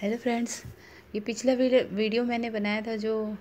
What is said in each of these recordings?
Hello friends, ये पिछला video मैंने बनाया था जो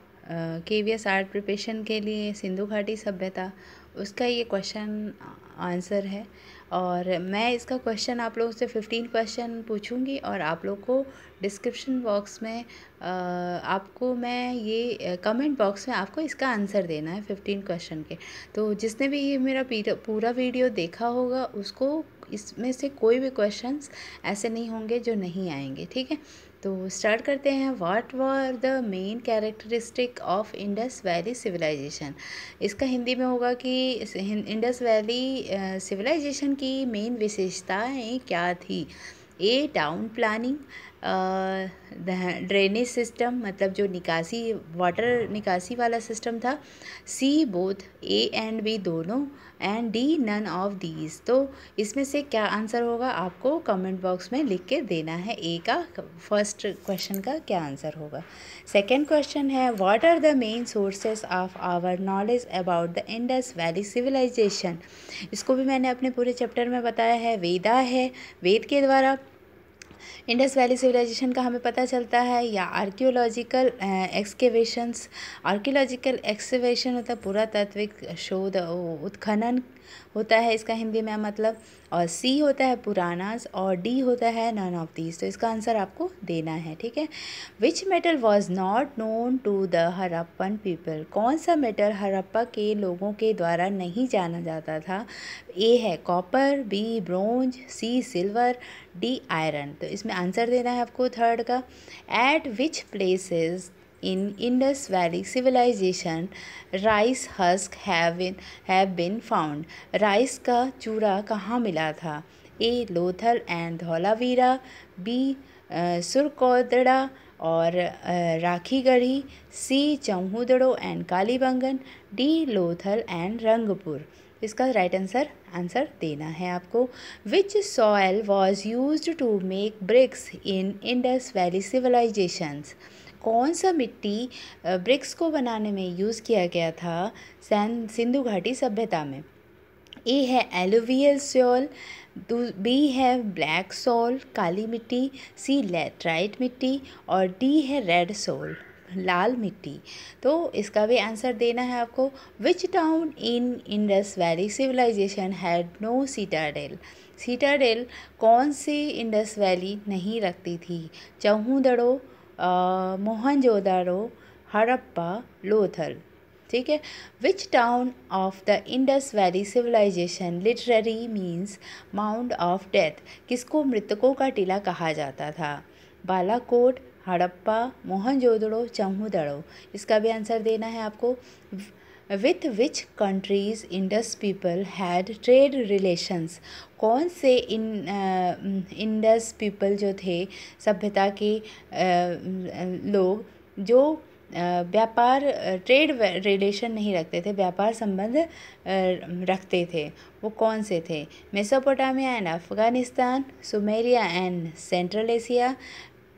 KVS आर्ट प्रिपरेशन के लिए सिंधु घाटी सभ्यता, उसका ये क्वेश्चन आंसर है। और मैं इसका क्वेश्चन आप लोगों से 15 क्वेश्चन पूछूंगी और आप लोग को डिस्क्रिप्शन बॉक्स में आपको मैं ये कमेंट बॉक्स में आपको इसका आंसर देना है 15 क्वेश्चन के। तो जिसने भी ये मेरा पूरा वीडियो देखा होगा उसको इसमें से कोई भी क्वेश्चंस ऐसे नहीं होंगे जो नहीं आएंगे, ठीक है। तो स्टार्ट करते हैं। What were the main characteristic of Indus valley civilisation. इसका हिंदी में होगा कि इंडस वैली सिविलाइजेशन की मेन विशेषताएं क्या थी। A town planning, drainage system मतलब जो निकासी वाटर निकासी वाला सिस्टम था। C both A and B दोनों, and D none of these. तो इसमें से क्या आंसर होगा आपको कमेंट बॉक्स में लिख के देना है। ए का फर्स्ट क्वेश्चन का क्या आंसर होगा। सेकेंड क्वेश्चन है what are the main sources of our knowledge about the Indus valley civilisation. इसको भी मैंने अपने पूरे चैप्टर में बताया है। वेदा है, वेद के द्वारा इंडस वैली सिविलाइजेशन का हमें पता चलता है, या आर्कियोलॉजिकल एक्सकेवेशंस। आर्कियोलॉजिकल एक्सकेवेशन होता है पुरातात्विक शोध, उत्खनन होता है इसका हिंदी में मतलब। और सी होता है पुरानास और डी होता है नन ऑफ दीज। तो इसका आंसर आपको देना है, ठीक है। Which metal was not known to the Harappan people. कौन सा मेटल हड़प्पा के लोगों के द्वारा नहीं जाना जाता था। ए है copper, B bronze, C silver, D iron. तो इसमें आंसर देना है आपको थर्ड का। At which places in Indus valley civilisation rice husk have been found. Rice का चूरा कहाँ मिला था। A Lothal and Dholavira, B Surkotada और Rakhigarhi, C Chanhudaro and Kalibangan, D Lothal and Rangpur. इसका राइट आंसर देना है आपको। Which soil was used to make bricks in Indus valley civilisations. कौन सा मिट्टी ब्रिक्स को बनाने में यूज़ किया गया था सिंधु घाटी सभ्यता में। ए है एलुवियल सॉइल, बी है ब्लैक सॉइल काली मिट्टी, सी लैटराइट मिट्टी और डी है रेड सॉइल लाल मिट्टी। तो इसका भी आंसर देना है आपको। Which town in Indus valley civilisation had no citadel. Citadel कौन सी इंडस वैली नहीं रखती थी। चौहूदड़ो, मोहनजोदाड़ो, हड़प्पा, लोथल, ठीक है। Which town of the Indus valley civilisation literary means mount of death. किसको मृतकों का टीला कहा जाता था। बालाकोट, हड़प्पा, मोहनजोदड़ो, चौहूदड़ो। इसका भी आंसर देना है आपको। With which countries Indus people had trade relations. कौन से इंडस पीपल जो थे सभ्यता के लोग जो व्यापार ट्रेड रिलेशन नहीं रखते थे, व्यापार संबंध रखते थे, वो कौन से थे। Mesopotamia and Afghanistan, Sumeria and central Asia,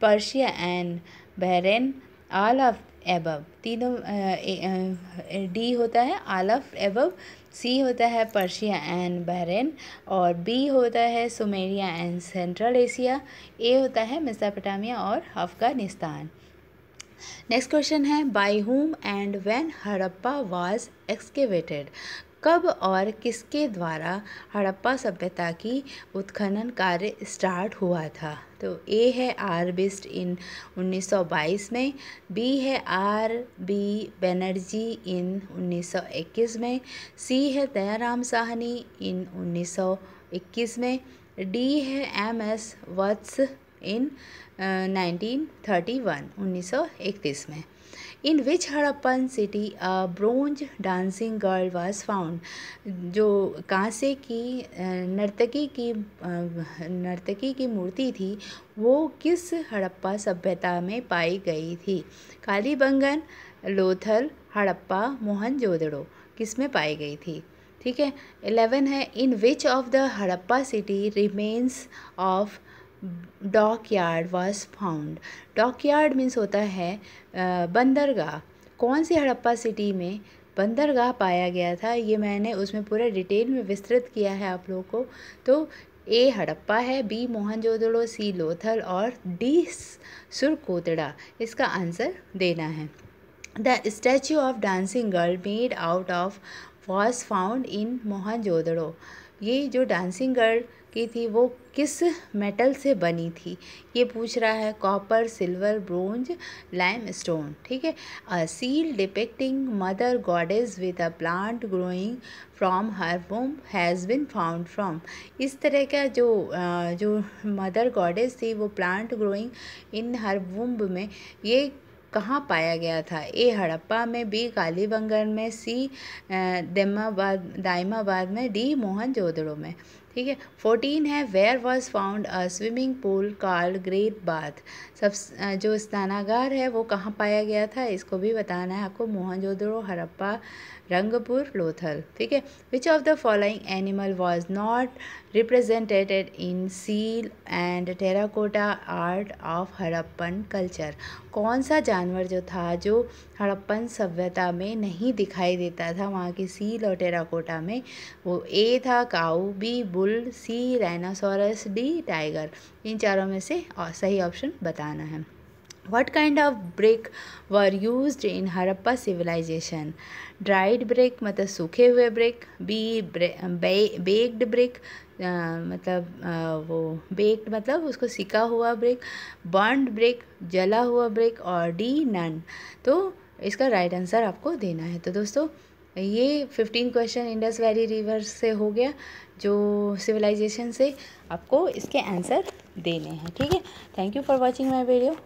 Persia and Bahrain, all of above. तीनों डी होता है ऑल ऑफ एबव, सी होता है पर्शिया एंड बहरेन और बी होता है सुमेरिया एंड सेंट्रल एशिया, ए होता है मेसोपोटामिया और अफ़गानिस्तान। नेक्स्ट क्वेश्चन है by whom and when Harappa was excavated. कब और किसके द्वारा हड़प्पा सभ्यता की उत्खनन कार्य स्टार्ट हुआ था। तो ए है आर बिस्ट इन 1922 में, बी है आर बी बनर्जी इन 1921 में, सी है दयाराम साहनी इन 1921 में, डी है एम एस वत्स इन 1931 में। In which Harappan city a bronze dancing girl was found. जो कांसे की नर्तकी की मूर्ति थी वो किस हड़प्पा सभ्यता में पाई गई थी। कालीबंगन, लोथल, हड़प्पा, मोहनजोदड़ो, किस में पाई गई थी, ठीक है। 11 है in which of the Harappa city remains of dockyard was found. Dockyard means होता है बंदरगाह। कौन सी हड़प्पा सिटी में बंदरगाह पाया गया था, ये मैंने उसमें पूरा डिटेल में विस्तृत किया है आप लोगों को। तो ए हड़प्पा है, बी मोहनजोदड़ो, सी लोथल और डी सुरकोतड़ा। इसका आंसर देना है। The statue of dancing girl made out of was found in Mohenjodaro. ये जो डांसिंग गर्ल की थी वो किस मेटल से बनी थी, ये पूछ रहा है। Copper, silver, bronze, lime stone. ठीक है। A seal depicting mother goddess with a plant growing from her womb has been found from. इस तरह का जो मदर गॉडेस थी वो plant growing in her womb में, ये कहाँ पाया गया था। ए हड़प्पा में, बी कालीबंगन में, सी दाइमाबाद में, डी मोहनजोदड़ो में। ठीक है। 14 है where was found a swimming pool called great bath. सब जो स्नानागार है वो कहाँ पाया गया था, इसको भी बताना है आपको। मोहनजोदड़ो, हड़प्पा, रंगपुर, लोथल। ठीक है। विच of the following animal was not represented in seal and terracotta art of Harappan culture. कौन सा जानवर जो था जो हड़प्पन सभ्यता में नहीं दिखाई देता था वहाँ की सील और टेराकोटा में, वो ए था काऊ, बी बुल, सी राइनासोरस, डी टाइगर। इन चारों में से सही ऑप्शन बताना है। What kind of brick were used in Harappa civilization? Dried brick मतलब सूखे हुए ब्रिक, बी बेक्ड ब्रिक मतलब वो बेक्ड मतलब उसको सिका हुआ ब्रिक, बर्न्ड ब्रिक जला हुआ ब्रिक और डी नन। तो इसका राइट आंसर आपको देना है। तो दोस्तों ये 15 क्वेश्चन इंडस वैली रिवर से हो गया, जो सिविलाइजेशन से आपको इसके आंसर देने हैं। ठीक है। Thank you for watching my video.